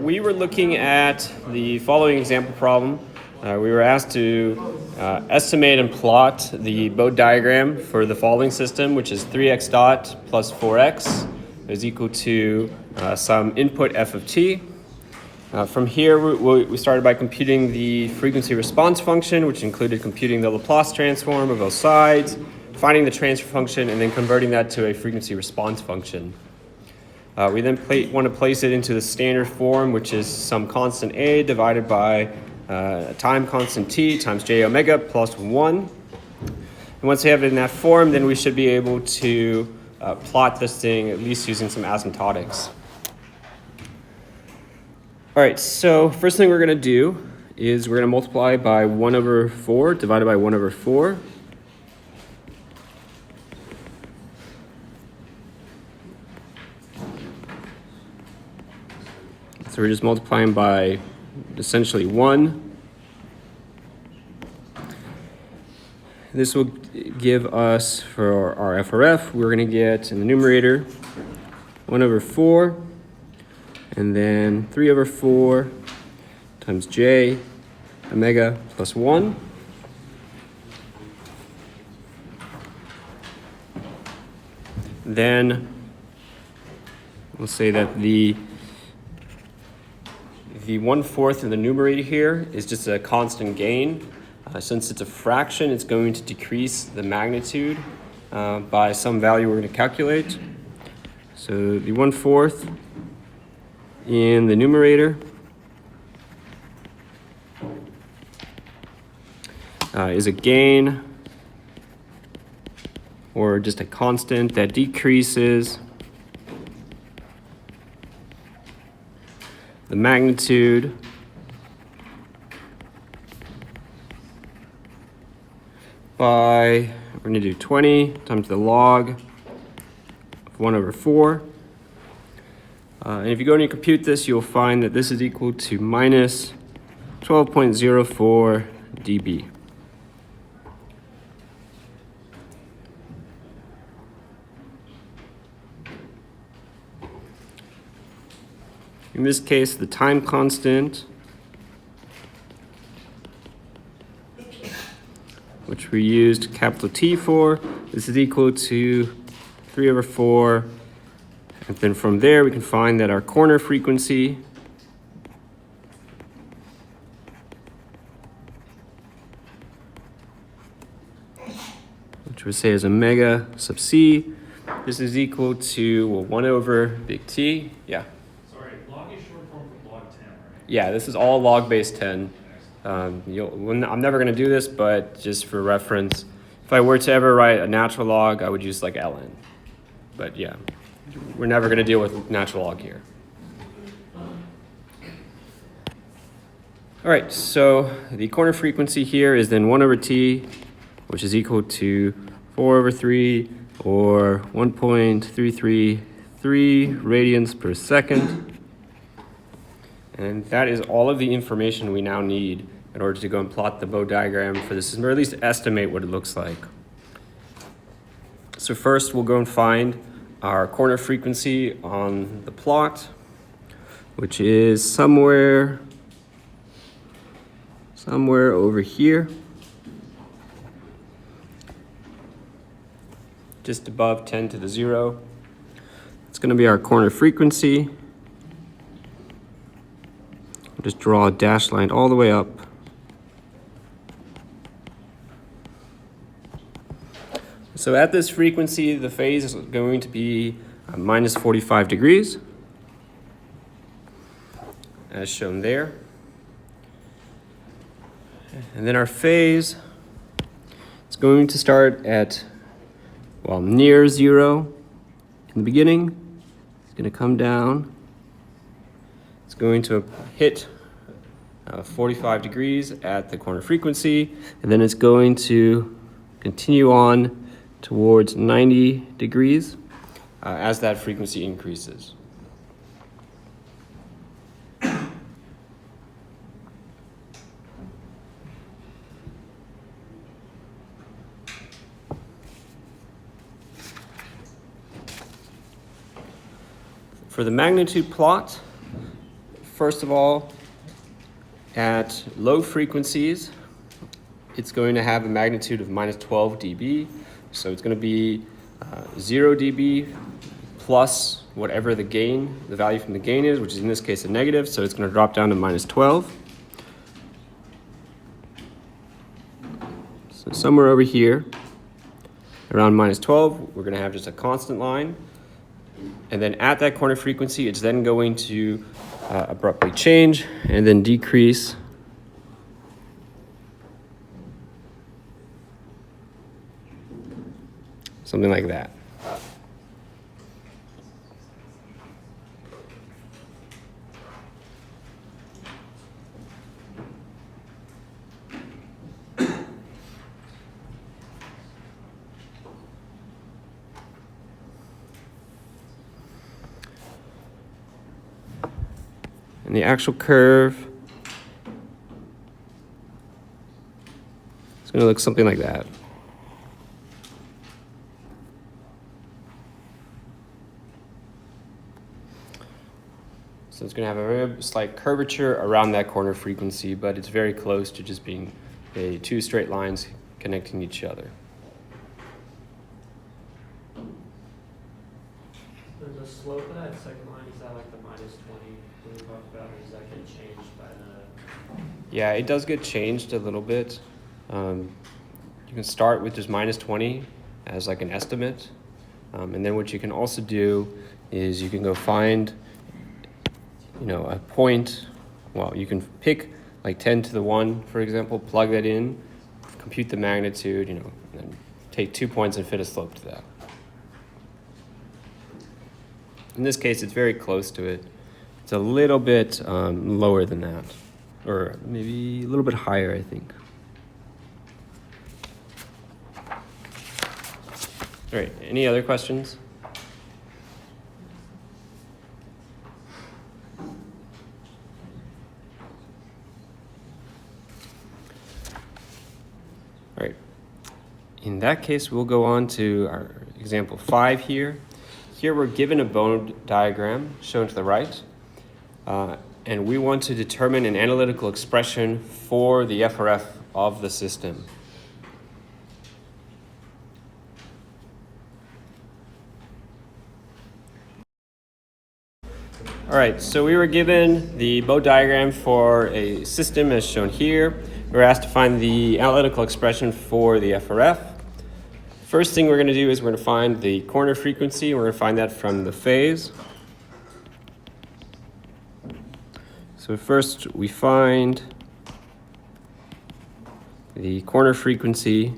we were looking at the following example problem. We were asked to estimate and plot the Bode diagram for the following system, which is 3x dot plus 4x is equal to some input f of t. From here, we started by computing the frequency response function, which included computing the Laplace transform of both sides, finding the transfer function, and then converting that to a frequency response function. We then want to place it into the standard form, which is some constant a divided by a time constant t times j omega plus 1. And once we have it in that form, then we should be able to plot this thing, at least using some asymptotics. All right, so first thing we're going to do is we're going to multiply by 1 over 4 divided by 1 over 4. So we're just multiplying by essentially 1. This will give us, for our FRF, we're going to get in the numerator 1 over 4, and then 3 over 4 times j omega plus 1. Then we'll say that the 1/4 in the numerator here is just a constant gain. Since it's a fraction, it's going to decrease the magnitude by some value we're going to calculate. So the 1/4 in the numerator is a gain, or just a constant that decreases the magnitude by, we're going to do 20 times the log of 1 over 4. And if you go and you compute this, you'll find that this is equal to minus 12.04 dB. In this case, the time constant, which we used capital T for, this is equal to 3 over 4. And then from there, we can find that our corner frequency which we say is omega sub c, this is equal to 1 over big T. Yeah. Log is short form for log 10, right? Yeah, this is all log base 10. I'm never going to do this, but just for reference, if I were to ever write a natural log, I would use like ln. But yeah, we're never going to deal with natural log here. All right, so the corner frequency here is then 1 over t, which is equal to 4 over 3, or 1.333 radians per second. And that is all of the information we now need in order to go and plot the Bode diagram for this system, or at least estimate what it looks like. So first, we'll go and find our corner frequency on the plot, which is somewhere over here, just above 10 to the 0. It's going to be our corner frequency. I'll just draw a dashed line all the way up. So at this frequency, the phase is going to be minus 45 degrees, as shown there. And then our phase is going to start at, well, near 0 in the beginning. It's going to come down. It's going to hit 45 degrees at the corner frequency, and then it's going to continue on towards 90 degrees as that frequency increases. For the magnitude plot, first of all, at low frequencies, it's going to have a magnitude of minus 12 dB. So it's going to be 0 dB plus whatever the gain, the value from the gain is, which is in this case a negative. So it's going to drop down to minus 12. So somewhere over here, around minus 12, we're going to have just a constant line. And then at that corner frequency, it's then going to abruptly change and then decrease something like that. And the actual curve is going to look something like that. So it's going to have a very slight curvature around that corner frequency, but it's very close to just being two straight lines connecting each other. The slope of that second line, is that like the minus 20 we talked about, or does that get changed by the... Yeah, it does get changed a little bit. You can start with just minus 20 as like an estimate. And then what you can also do is you can go find, a point. Well, you can pick like 10 to the 1, for example, plug that in, compute the magnitude, and then take 2 points and fit a slope to that. In this case, it's very close to it. It's a little bit lower than that, or maybe a little bit higher, I think. All right, any other questions? All right, in that case, we'll go on to our example 5 here. Here we're given a Bode diagram shown to the right, and we want to determine an analytical expression for the FRF of the system. All right, so we were given the Bode diagram for a system as shown here. We were asked to find the analytical expression for the FRF. First thing we're going to do is we're going to find the corner frequency. We're going to find that from the phase. So first we find the corner frequency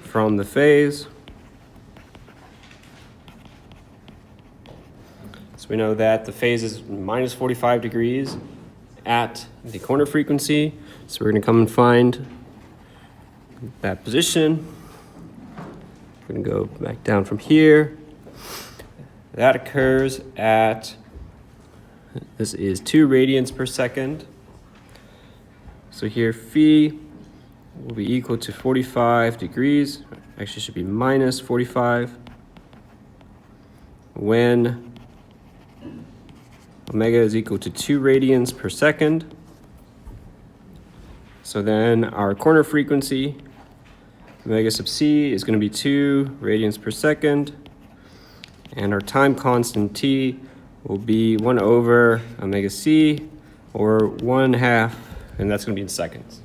from the phase. So we know that the phase is minus 45 degrees at the corner frequency. So we're going to come and find that position. We're going to go back down from here. That occurs at, this is 2 radians per second. So here phi will be equal to 45 degrees. Actually, it should be minus 45 when omega is equal to 2 radians per second. So then our corner frequency, omega sub c, is going to be 2 radians per second. And our time constant t will be 1 over omega c, or 1/2, and that's going to be in seconds.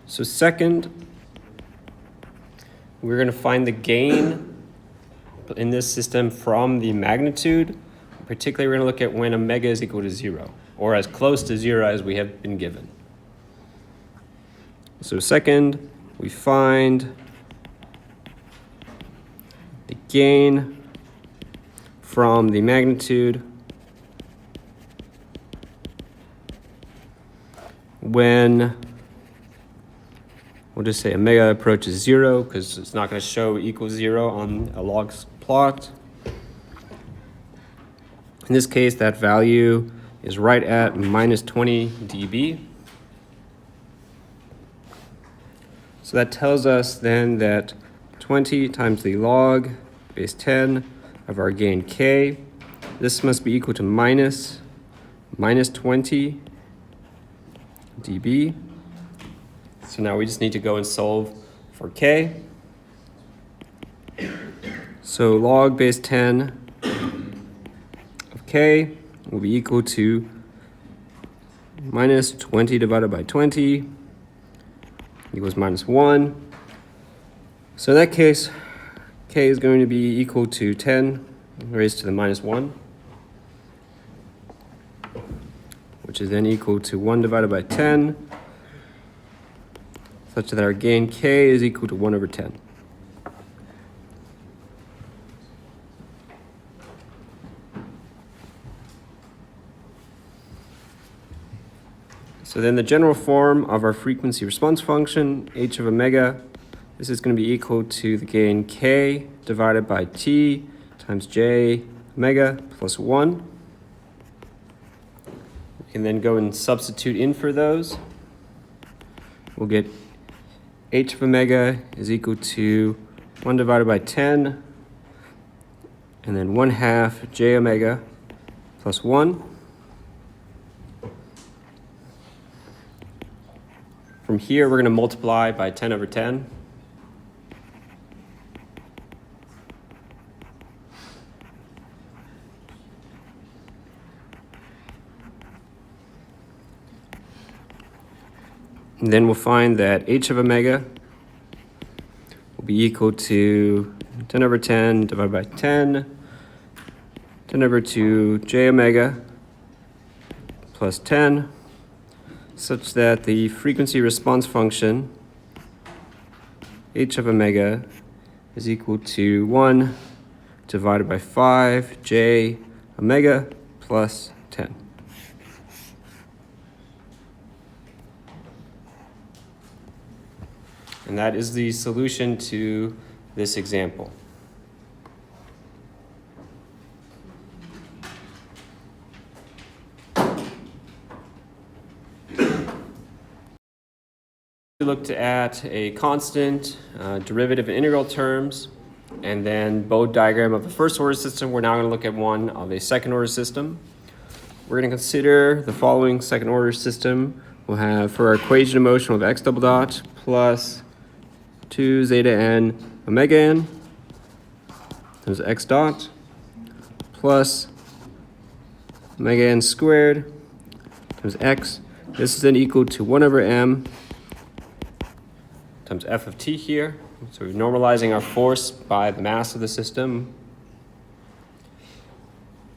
So second, we're going to find the gain in this system from the magnitude. Particularly, we're going to look at when omega is equal to 0, or as close to 0 as we have been given. So second, we find the gain from the magnitude when We'll just say omega approaches 0 because it's not going to show equals 0 on a log plot. In this case, that value is right at minus 20 dB. So that tells us then that 20 times the log base 10 of our gain k, this must be equal to minus 20 dB. So now we just need to go and solve for k. So log base 10 of k will be equal to minus 20 divided by 20 equals minus 1. So in that case, k is going to be equal to 10 raised to the minus 1, which is then equal to 1 divided by 10, such that our gain k is equal to 1 over 10. So then the general form of our frequency response function, h of omega, this is going to be equal to the gain k divided by t times j omega plus 1. We can then go and substitute in for those. We'll get h of omega is equal to 1 divided by 10, and then 1/2 j omega plus 1. From here, we're going to multiply by 10 over 10. And then we'll find that h of omega will be equal to 10 over 10 divided by 10, 10 over 2 j omega plus 10, such that the frequency response function h of omega is equal to 1 divided by 5 j omega plus 10. And that is the solution to this example. We looked at a constant, derivative and integral terms, and then Bode diagram of the first order system. We're now going to look at one of a second order system. We're going to consider the following second order system. We'll have for our equation of motion, we'll have x double dot plus 2 zeta n omega n times x dot plus omega n squared times x. This is then equal to 1 over m times f of t here. So we're normalizing our force by the mass of the system.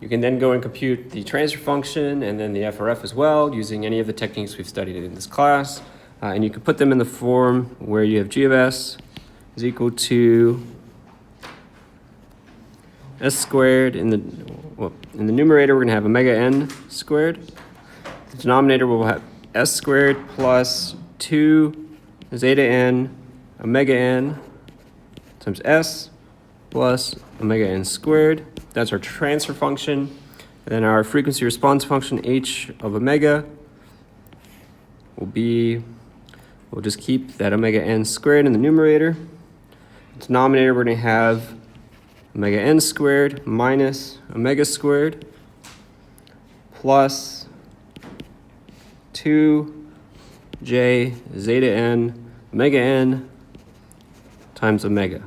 You can then go and compute the transfer function and then the FRF as well using any of the techniques we've studied in this class. And you can put them in the form where you have g of s is equal to s squared. In the numerator, we're going to have omega n squared. The denominator will have s squared plus 2 zeta n omega n times s plus omega n squared. That's our transfer function. And then our frequency response function h of omega will be, we'll just keep that omega n squared in the numerator. The denominator, we're going to have omega n squared minus omega squared plus 2j zeta n omega n times omega.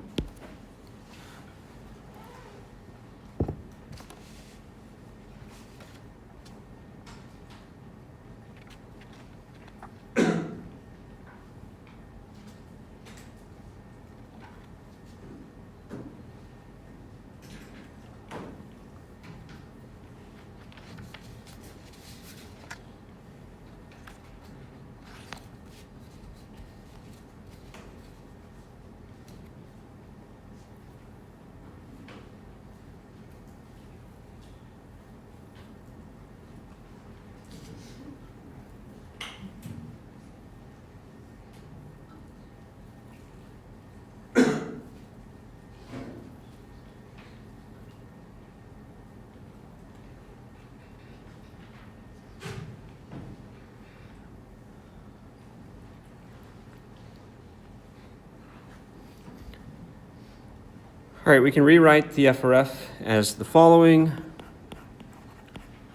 All right, we can rewrite the FRF as the following.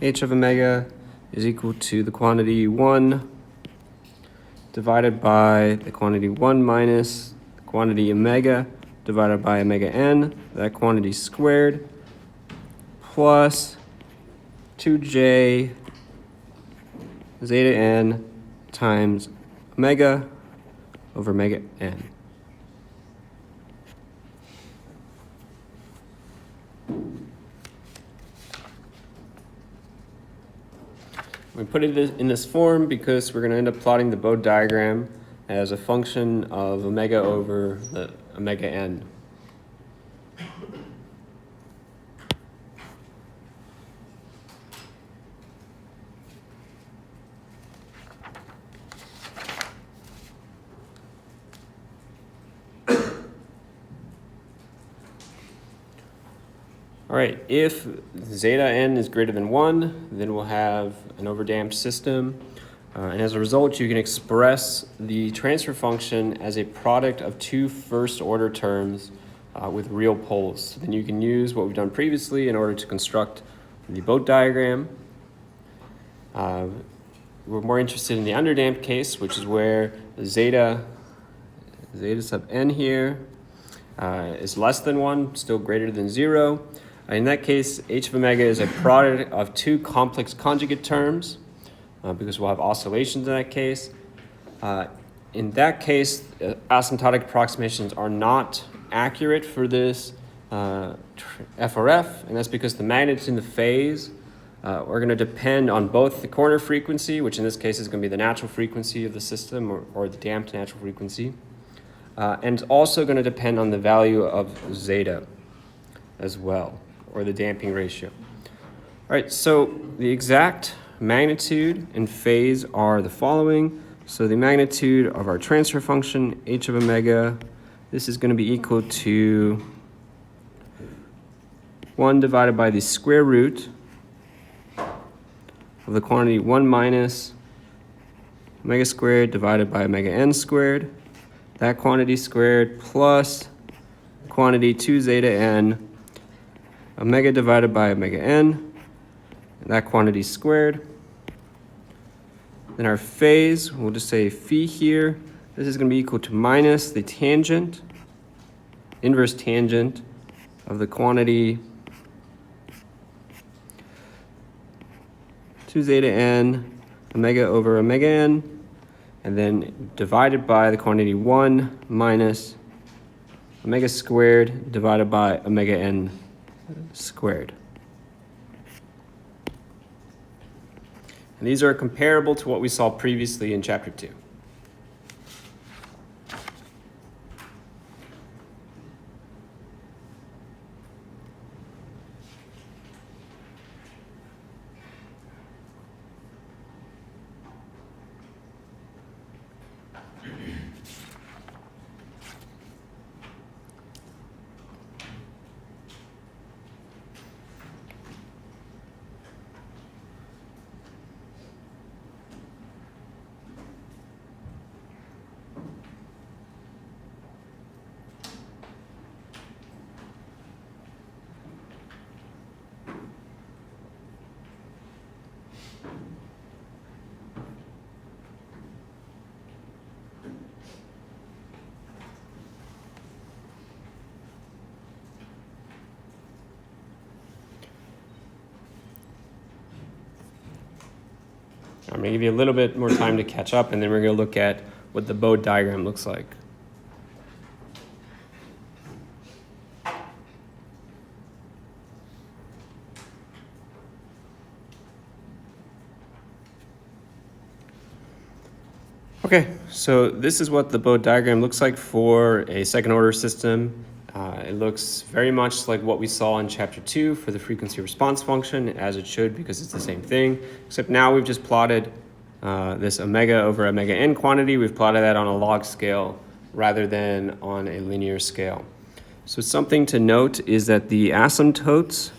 H of omega is equal to the quantity 1 divided by the quantity 1 minus the quantity omega divided by omega n, that quantity squared, plus 2j zeta n times omega over omega n. We put it in this form because we're going to end up plotting the Bode diagram as a function of omega over the omega n. All right, if zeta n is greater than 1, then we'll have an overdamped system. And as a result, you can express the transfer function as a product of two first-order terms with real poles. So then you can use what we've done previously in order to construct the Bode diagram. We're more interested in the underdamped case, which is where zeta sub n here is less than 1, still greater than 0. In that case, h of omega is a product of two complex conjugate terms because we'll have oscillations in that case. In that case, asymptotic approximations are not accurate for this FRF, and that's because the magnitude and the phase are going to depend on both the corner frequency, which in this case is going to be the natural frequency of the system or the damped natural frequency, and it's also going to depend on the value of zeta as well, or the damping ratio. All right, so the exact magnitude and phase are the following. So the magnitude of our transfer function, h of omega, this is going to be equal to 1 divided by the square root of the quantity 1 minus omega squared divided by omega n squared, that quantity squared, plus quantity 2 zeta n omega divided by omega n, and that quantity squared. Then our phase, we'll just say phi here. This is going to be equal to minus the tangent, inverse tangent of the quantity 2 zeta n omega over omega n, and then divided by the quantity 1 minus omega squared divided by omega n squared. And these are comparable to what we saw previously in chapter 2. I'm going to give you a little bit more time to catch up, and then we're going to look at what the Bode diagram looks like. Okay, so this is what the Bode diagram looks like for a second order system. It looks very much like what we saw in chapter 2 for the frequency response function, as it should because it's the same thing, except now we've just plotted this omega over omega n quantity. We've plotted that on a log scale rather than on a linear scale. So something to note is that the asymptotes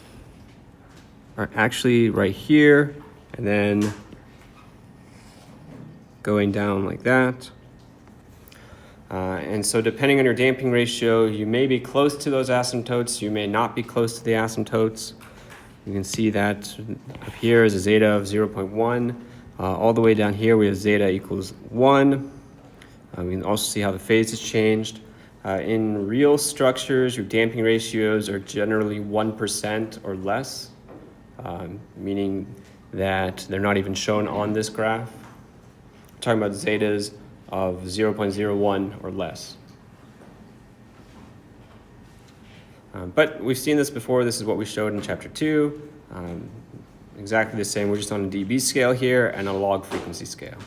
are actually right here and then going down like that. And so depending on your damping ratio, you may be close to those asymptotes, you may not be close to the asymptotes. You can see that up here is a zeta of 0.1. All the way down here we have zeta equals 1. We can also see how the phase has changed. In real structures, your damping ratios are generally 1% or less, meaning that they're not even shown on this graph. We're talking about zetas of 0.01 or less. But we've seen this before. This is what we showed in chapter 2. Exactly the same. We're just on a dB scale here and a log frequency scale.